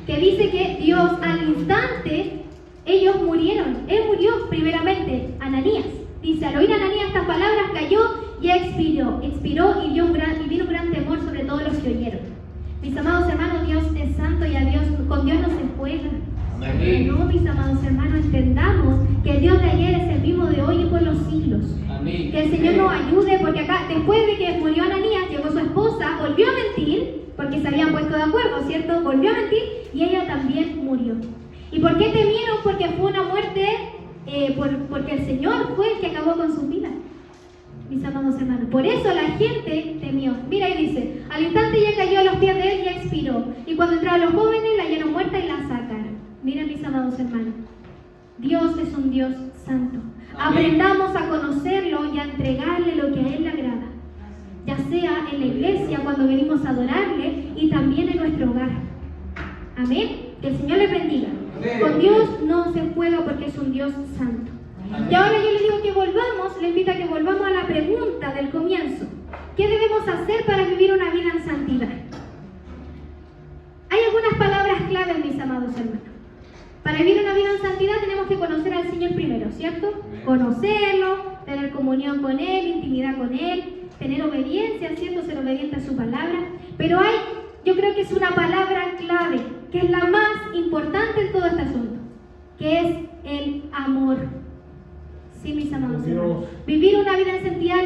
S1: que dice que Dios al instante, ellos murieron. Él murió primeramente, Ananías. Dice, al oír Ananías estas palabras cayó y expiró y vino un gran temor sobre todos los que oyeron. Mis amados hermanos, Dios es santo y con Dios no se juega.
S2: Amén.
S1: No, mis amados hermanos, entendamos que el Dios de ayer es el mismo de hoy y por los siglos.
S2: Amén.
S1: Que el Señor nos ayude, porque acá, después de que murió Ananías, llegó su esposa volvió a mentir y ella también murió. ¿Y por qué temieron? Porque fue una muerte, porque el Señor fue el que acabó con su vida, mis amados hermanos. Por eso la gente temió. Mira, y dice, al instante ella cayó a los pies de él y expiró. Y cuando entraron los jóvenes, la hallaron muerta y la sacaron. Miren, mis amados hermanos, Dios es un Dios santo. Aprendamos a conocerlo y a entregarle lo que a Él le agrada, ya sea en la iglesia, cuando venimos a adorarle, y también en nuestro hogar. Amén. Que el Señor les bendiga. Amén. Con Dios no se juega porque es un Dios santo. Amén. Y ahora yo les digo que volvamos, les invito a que volvamos a la pregunta del comienzo. ¿Qué debemos hacer para vivir una vida en santidad? Hay algunas palabras claves, mis amados hermanos. Para vivir una vida en santidad tenemos que conocer al Señor primero, ¿cierto? Amén. Conocerlo, tener comunión con Él, intimidad con Él, tener obediencia, ¿cierto? Ser obediente a su palabra. Pero yo creo que es una palabra clave, que es la más importante en todo este asunto, que es el amor. Sí, mis amados hermanos. Vivir una vida en santidad,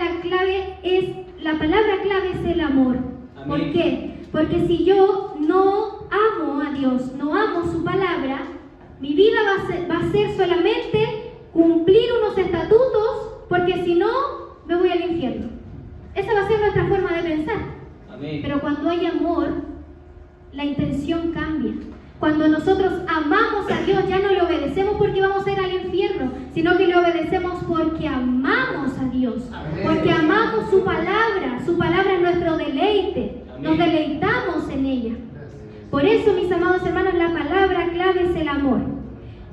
S1: la palabra clave es el amor. Amén. ¿Por qué? Porque si yo no amo a Dios, no amo su palabra, mi vida va a ser solamente cumplir unos estatutos, porque si no, me voy al infierno. Esa va a ser nuestra forma de pensar. Amén. Pero cuando hay amor, la intención cambia. Cuando nosotros amamos a Dios, ya no le obedecemos porque vamos a ir al infierno, sino que le obedecemos porque amamos a Dios. Amén. Porque amamos su palabra es nuestro deleite. Amén. Nos deleitamos en ella. Por eso, mis amados hermanos, la palabra clave es el amor.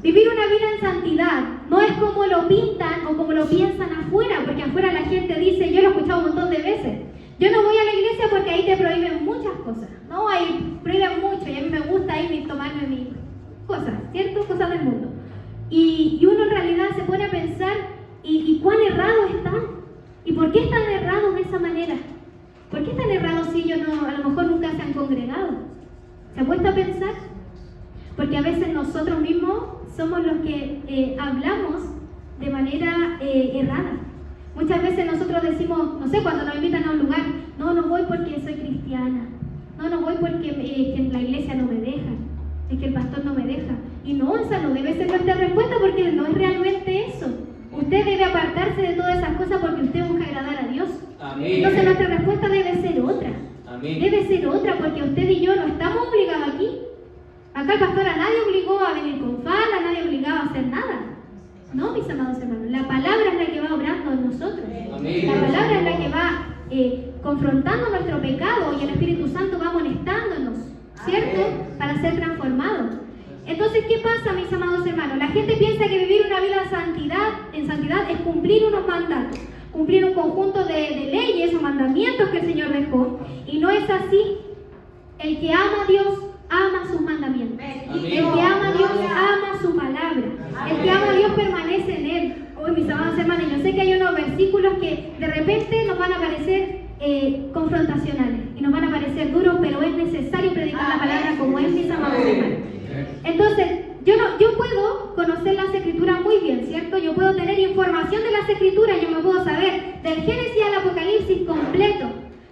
S1: Vivir una vida en santidad no es como lo pintan o como lo piensan afuera, porque afuera la gente dice, yo lo he escuchado un montón de veces, yo no voy a la iglesia porque ahí te prohíben muchas cosas. No, ahí prohíben mucho y a mí me gusta ir y tomarme mis cosas, ¿cierto? Cosas del mundo. Y uno en realidad se pone a pensar, ¿y cuán errados están? ¿Y por qué están errados de esa manera? ¿Por qué están errados si ellos a lo mejor nunca se han congregado? ¿Se ha puesto a pensar? Porque a veces nosotros mismos somos los que hablamos de manera errada. Muchas veces nosotros decimos, no sé, cuando nos invitan a un lugar, no voy porque soy cristiana, no voy porque que la iglesia no me deja, es que el pastor no me deja. Y no, esa no debe ser nuestra respuesta porque no es realmente eso. Usted debe apartarse de todas esas cosas porque usted busca agradar a Dios. Amén. Entonces nuestra respuesta debe ser otra. Amén. Debe ser otra porque usted y yo no estamos obligados aquí. Acá el pastor a nadie obligó a venir con falda, a nadie obligado a hacer nada. No, mis amados hermanos, la palabra es la que va obrando en nosotros. Amén. La palabra es la que va confrontando nuestro pecado y el Espíritu Santo va amonestándonos, ¿cierto? Para ser transformados. Entonces, ¿qué pasa, mis amados hermanos? La gente piensa que vivir una vida en santidad es cumplir unos mandatos, cumplir un conjunto de leyes o mandamientos que el Señor dejó, y no es así. El que ama a Dios ama sus mandamientos. El que ama a Dios ama su palabra. El que ama a Dios permanece en Él. Hoy, mis amados hermanos, yo sé que hay unos versículos que de repente nos van a parecer confrontacionales y nos van a parecer duros, pero es necesario predicar la palabra como es, mis amados hermanos. Entonces, yo puedo conocer las Escrituras muy bien, ¿cierto? Yo puedo tener información de las Escrituras, yo me puedo saber del Génesis al Apocalipsis completo.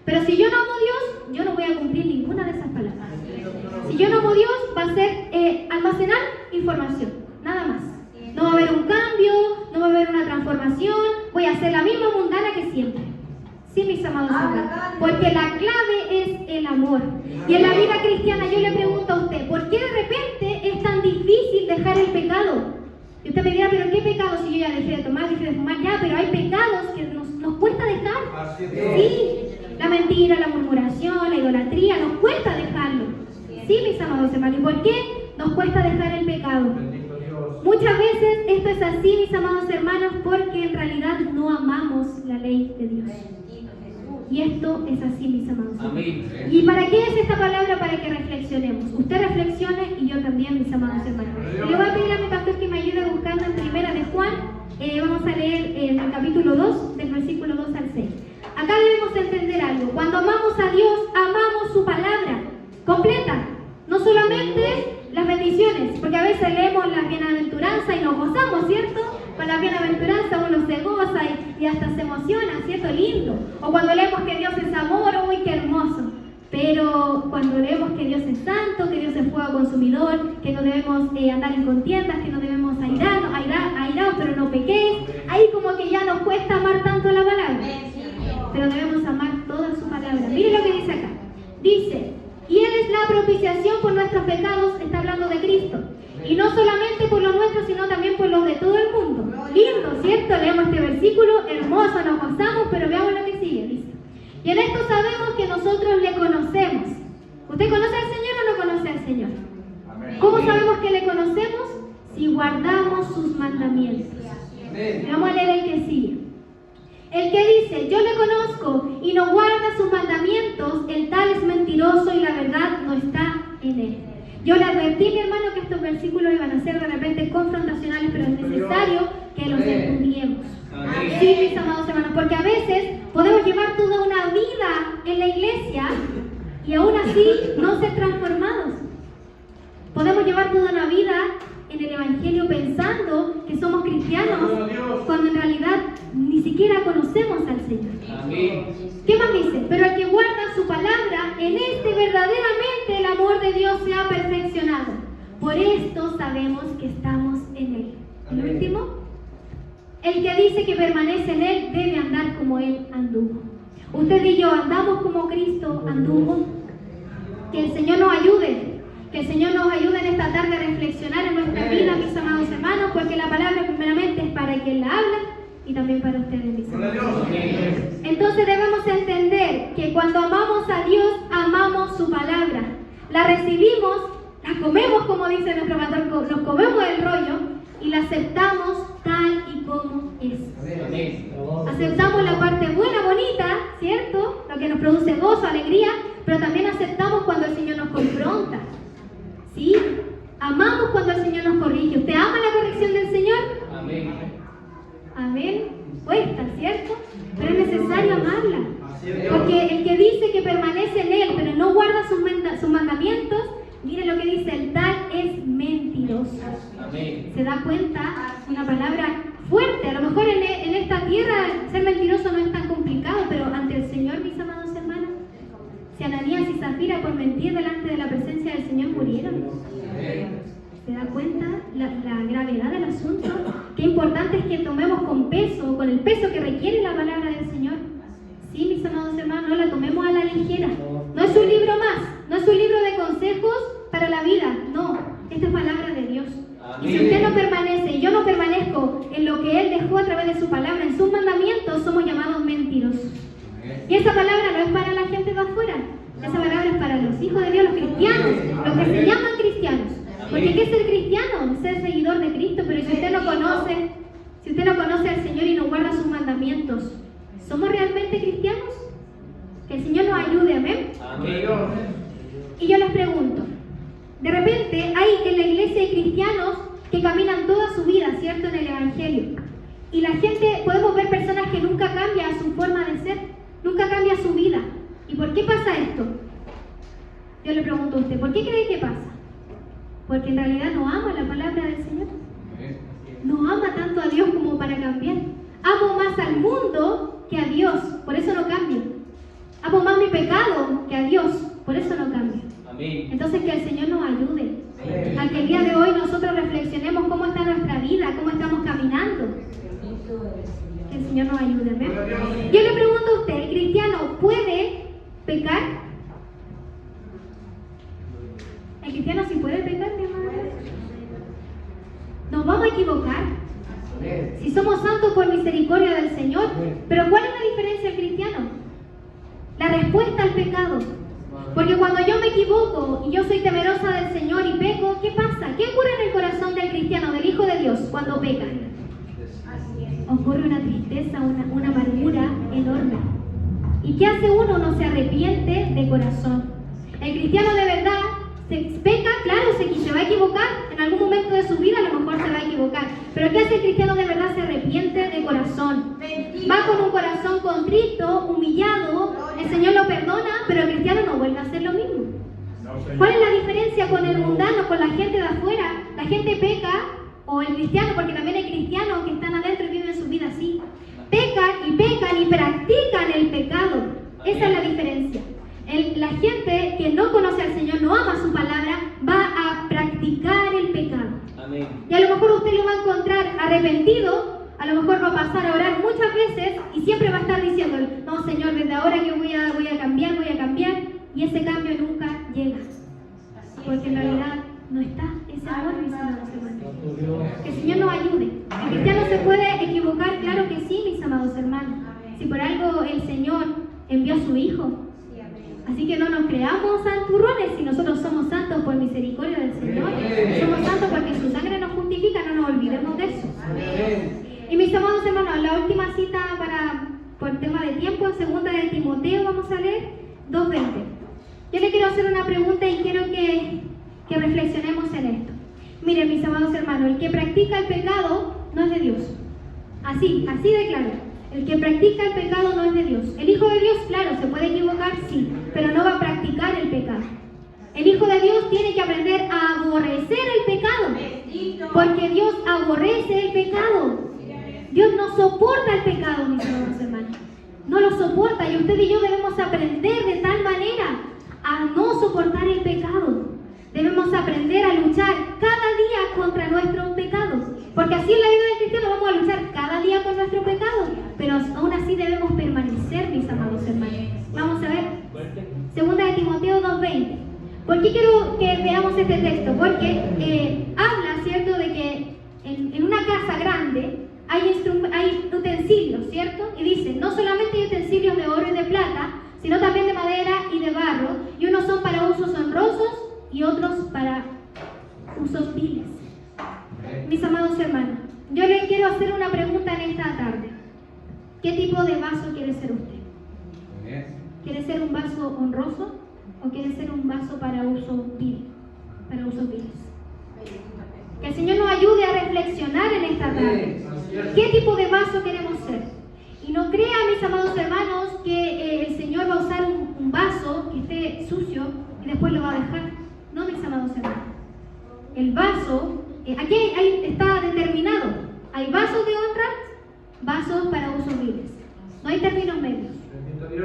S1: Pero si yo no amo a Dios, yo no voy a cumplir ninguna de esas palabras. Si yo no amo a Dios, va a ser almacenar información, nada más. No va a haber un cambio, no va a haber una transformación, voy a ser la misma mundana que siempre. Sí, mis amados hermanos, porque la clave es el amor. Y en la vida cristiana yo le pregunto a usted, ¿por qué de repente es tan difícil dejar el pecado? Y usted me dirá, ¿pero qué pecado? Si yo ya dejé de tomar, dejé de fumar, ya, pero hay pecados que nos cuesta dejar. Sí, la mentira, la murmuración, la idolatría, nos cuesta dejarlo. Sí, mis amados hermanos, ¿y por qué nos cuesta dejar el pecado? Muchas veces esto es así, mis amados hermanos, porque en realidad no amamos la ley de Dios. Y esto es así, mis amados hermanos. Amén. ¿Y para qué es esta palabra? Para que reflexionemos. Usted reflexione y yo también, mis amados hermanos. Y le voy a pedir a mi pastor que me ayude buscando en Primera de Juan. Vamos a leer en el capítulo 2, del versículo 2 al 6. Acá debemos entender algo. Cuando amamos a Dios, amamos su palabra completa. No solamente las bendiciones, porque a veces leemos la bienaventuranza y nos gozamos, ¿cierto? Con la bienaventuranza uno se goza y hasta se emociona, ¿cierto? Lindo. O cuando leemos que Dios es amor, ¡uy, qué hermoso! Pero cuando leemos que Dios es santo, que Dios es fuego consumidor, que no debemos andar en contiendas, que no debemos airaos, pero no pequéis, ahí como que ya nos cuesta amar tanto la palabra. Pero debemos amar toda su palabra. Mire lo que dice acá. Dice, y Él es la propiciación por nuestros pecados, está hablando de Cristo. Y no solamente por los nuestros, sino también por los de todo el mundo. Lindo, ¿cierto? Leemos este versículo, hermoso, nos gozamos, pero veamos lo que sigue, dice. Y en esto sabemos que nosotros le conocemos. ¿Usted conoce al Señor o no conoce al Señor? ¿Cómo sabemos que le conocemos? Si guardamos sus mandamientos. Vamos a leer el que sigue. El que dice, yo le conozco y no guarda sus mandamientos, el tal es mentiroso y la verdad no está en él. Yo le advertí, mi hermano, que estos versículos iban a ser de repente confrontacionales, pero es necesario que los estudiemos. Sí, mis amados hermanos, porque a veces podemos llevar toda una vida en la iglesia y aún así no ser transformados. Podemos llevar toda una vida en el Evangelio pensando que somos cristianos, cuando en realidad ni siquiera conocemos al Señor. ¿Qué más dice? Pero el que guarda su palabra, en este verdaderamente el amor de Dios se ha perfeccionado. Por esto sabemos que estamos en Él. El último, el que dice que permanece en Él debe andar como Él anduvo. Usted y yo andamos como Cristo anduvo. Que el Señor nos ayude. Que el Señor nos ayude en esta tarde a reflexionar en nuestra vida, mis amados hermanos, porque la palabra primeramente es para quien la habla y también para ustedes, mis amados. Entonces debemos entender que cuando amamos a Dios, amamos su palabra. La recibimos, la comemos, como dice nuestro pastor, nos comemos el rollo y la aceptamos tal y como es. Aceptamos la parte buena, bonita, ¿cierto? Lo que nos produce gozo, alegría, pero también aceptamos cuando el Señor nos confronta. ¿Sí? Amamos cuando el Señor nos corrige. ¿Usted ama la corrección del Señor?
S2: Amén.
S1: Amén. Cuesta, ¿cierto? Pero es necesario amarla. Porque el que dice que permanece en Él, pero no guarda sus mandamientos, mire lo que dice, el tal es mentiroso.
S2: Amén.
S1: ¿Se da cuenta? Una palabra fuerte. A lo mejor en esta tierra ser mentiroso no es tan complicado, pero ante el Señor, mis amados hermanos, si Ananías y Zafira por mentir delante de la presencia del Señor murieron. ¿Se da cuenta la gravedad del asunto? Qué importante es que tomemos con el peso que requiere la palabra del Señor. Sí, mis amados hermanos, no la tomemos a la ligera. No es un libro más, no es un libro de consejos para la vida, no. Esta es palabra de Dios. Y si usted no permanece y yo no permanezco en lo que Él dejó a través de su palabra, en sus mandamientos, somos llamados mentirosos. Y esa palabra no es para la gente de afuera, esa palabra es para los hijos de Dios, los cristianos, los que se llaman cristianos. Porque ¿qué es ser cristiano? Ser seguidor de Cristo. Pero si usted no conoce al Señor y no guarda sus mandamientos, ¿somos realmente cristianos? Que el Señor nos ayude, amén. Y yo les pregunto, de repente hay en la iglesia hay cristianos que caminan toda su vida, ¿cierto?, en el Evangelio. Y la gente, podemos ver personas que nunca cambian su forma de ser, nunca cambia su vida. ¿Y por qué pasa esto? Yo le pregunto a usted, ¿por qué cree que pasa? Porque en realidad no ama la palabra del Señor. No ama tanto a Dios como para cambiar. Amo más al mundo que a Dios, por eso no cambio. Amo más mi pecado que a Dios, por eso no cambio. Entonces que el Señor nos ayude a que el día de hoy nosotros reflexionemos cómo está nuestra vida, cómo estamos caminando. Que el Señor nos ayude, ¿ven? Yo le pregunto a usted, ¿el cristiano puede pecar? ¿El cristiano sí puede pecar, mi hermano? ¿Nos vamos a equivocar? Si somos santos por misericordia del Señor. Pero ¿cuál es la diferencia del cristiano? La respuesta al pecado. Porque cuando yo me equivoco y yo soy temerosa del Señor y peco, ¿qué pasa? ¿Qué ocurre en el corazón del cristiano, del Hijo de Dios, cuando peca? Ocurre una tristeza, una amargura enorme. ¿Y qué hace uno? Uno se arrepiente de corazón. El cristiano de verdad se peca, claro, se va a equivocar. En algún momento de su vida a lo mejor se va a equivocar. Pero ¿qué hace el cristiano de verdad? Se arrepiente de corazón. Va con un corazón contrito, humillado. El Señor lo perdona, pero el cristiano no vuelve a hacer lo mismo. ¿Cuál es la diferencia con el mundano, con la gente de afuera? La gente peca, o el cristiano, porque también hay cristianos que están adentro y viven su vida así. Pecan y practican el pecado. Esa es la diferencia. la gente que no conoce al Señor, no ama su palabra, va a practicar el pecado.
S2: Amén.
S1: Y a lo mejor usted lo va a encontrar arrepentido, a lo mejor va a pasar a orar muchas veces y siempre va a estar diciendo, no Señor, desde ahora que voy a cambiar, y ese cambio nunca llega. Porque en realidad no está ese amor, mis amados hermanos. Que el Señor nos ayude. El cristiano se puede equivocar, claro que sí, mis amados hermanos. Si por algo el Señor envió a su Hijo. Así que no nos creamos santurrones, si nosotros somos santos por misericordia del Señor. Somos santos porque su sangre nos justifica, no nos olvidemos de eso. Y mis amados hermanos, la última cita por tema de tiempo, en 2 de Timoteo, vamos a leer 2:20. Yo le quiero hacer una pregunta y quiero que reflexionemos en esto. Miren, mis amados hermanos, el que practica el pecado no es de Dios. Así de claro. El que practica el pecado no es de Dios. El Hijo de Dios, claro, se puede equivocar, sí, pero no va a practicar el pecado. El Hijo de Dios tiene que aprender a aborrecer el pecado, porque Dios aborrece el pecado. Dios no soporta el pecado, mis amados hermanos. No lo soporta, y usted y yo debemos aprender de tal manera a no soportar el pecado. Debemos aprender a luchar cada día contra nuestros pecados, porque así en la vida del cristiano vamos a luchar cada día con nuestro pecado, pero aún así debemos permanecer, mis amados hermanos. Vamos a ver 2 de Timoteo 2:20. ¿Por qué quiero que veamos este texto? Porque habla, ¿cierto?, de que en una casa grande hay utensilios, ¿cierto? Y dice, no solamente hay utensilios de oro y de plata, sino también de madera y de barro, y unos son para usos honrosos y otros para usos viles. Mis amados hermanos, yo les quiero hacer una pregunta en esta tarde. ¿Qué tipo de vaso quiere ser usted? ¿Quiere ser un vaso honroso o quiere ser un vaso para uso vil? Para usos viles. Que el Señor nos ayude a reflexionar en esta tarde. ¿Qué tipo de vaso queremos ser? Y no crea, mis amados hermanos, que el Señor va a usar un vaso que esté sucio y después lo va a dejar. No, mis amados hermanos. El vaso, aquí está determinado. Hay vasos de honra, vasos para usos viles. No hay términos medios.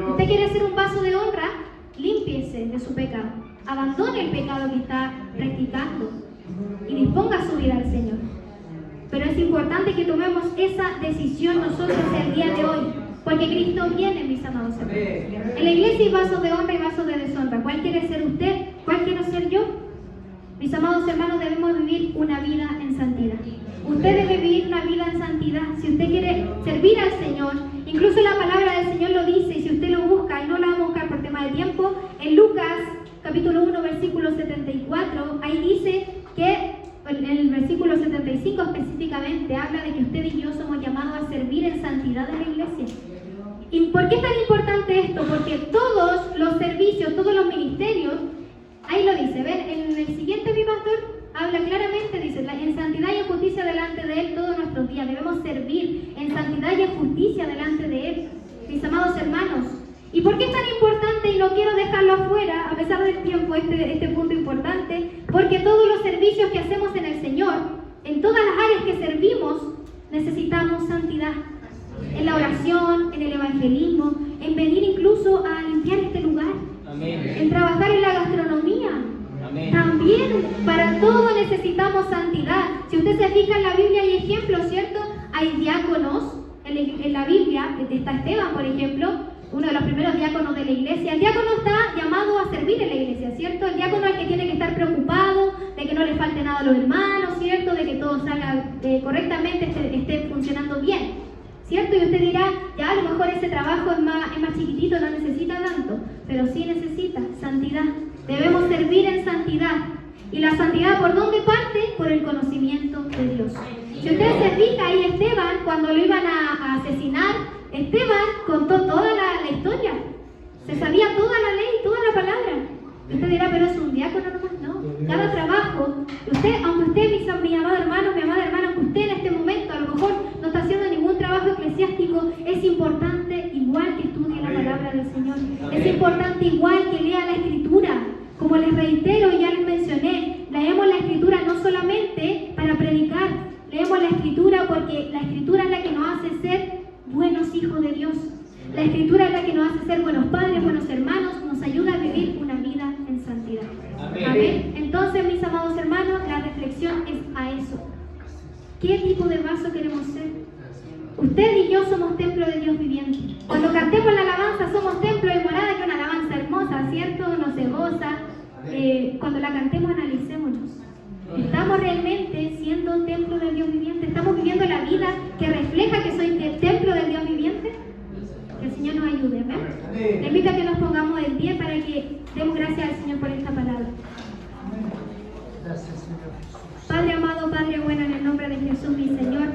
S1: Usted quiere ser un vaso de honra, límpiese de su pecado. Abandone el pecado que está practicando y disponga su vida al Señor. Pero es importante que tomemos esa decisión nosotros el día de hoy, porque Cristo viene, mis amados hermanos. En la iglesia hay vasos de honra y vasos de deshonra. ¿Cuál quiere ser usted? ¿Cuál quiero ser yo? Mis amados hermanos, debemos vivir una vida en santidad. Usted debe vivir una vida en santidad. Si usted quiere servir al Señor, incluso la palabra del Señor lo dice, y si usted lo busca, y no la vamos a buscar por tema de tiempo, en Lucas capítulo 1, versículo 74, ahí dice que en el versículo 75 específicamente habla de que usted y yo somos llamados a servir en santidad en la iglesia. ¿Y por qué es tan importante esto? Porque todos los servicios, todos los ministerios, ahí lo dice, ¿ven? En el siguiente, mi pastor, habla claramente, dice, en santidad y en justicia delante de Él todos nuestros días. Debemos servir en santidad y en justicia delante de Él, mis amados hermanos. ¿Y por qué es tan importante? Y no quiero dejarlo afuera, a pesar del tiempo, este punto importante, porque todos los servicios que hacemos en el Señor, en todas las áreas que servimos, necesitamos santidad. En la oración, en el evangelismo, en venir incluso a limpiar este lugar. Amén. En trabajar en la gastronomía. Amén. También para todo necesitamos santidad. Si usted se fija en la Biblia hay ejemplos, ¿cierto? Hay diáconos en la Biblia, está Esteban, por ejemplo, uno de los primeros diáconos de la iglesia. El diácono está llamado a servir en la iglesia, ¿cierto? El diácono es el que tiene que estar preocupado de que no le falte nada a los hermanos, ¿cierto? De que todo salga correctamente, esté funcionando bien, ¿cierto? Y usted dirá, ya a lo mejor ese trabajo es más chiquitito, no necesita tanto, pero sí necesita santidad. Debemos servir en santidad. ¿Y la santidad por dónde parte? Por el conocimiento de Dios. Si usted se fija ahí, Esteban, cuando lo iban a asesinar, Esteban contó toda la historia. Se sabía toda la ley, toda la palabra. Usted dirá, pero es un diácono nomás. No. Cada trabajo, aunque usted, mi amado hermano, mi amada hermana, aunque usted en este momento a lo mejor no está haciendo ningún trabajo eclesiástico, es importante igual que estudie la palabra del Señor. Es importante igual que lea la Escritura. Como les reitero y ya les mencioné, leemos la Escritura no solamente para predicar, leemos la Escritura porque la Escritura es la que nos hace ser buenos hijos de Dios. La Escritura es la que nos hace ser buenos padres, buenos hermanos, nos ayuda a vivir atención es a eso. ¿Qué tipo de vaso queremos ser? Usted y yo somos templo de Dios viviente. Cuando cantemos la alabanza somos templo y morada, que es una alabanza hermosa, ¿cierto? No se goza. Cuando la cantemos analicémonos. ¿Estamos realmente siendo templo del Dios viviente? ¿Estamos viviendo la vida que refleja que soy templo del Dios viviente? Que el Señor nos ayude, ¿ven? Le invito a que nos pongamos de pie para que demos gracias al Señor por esta palabra. Padre amado, Padre bueno, en el nombre de Jesús, mi Señor,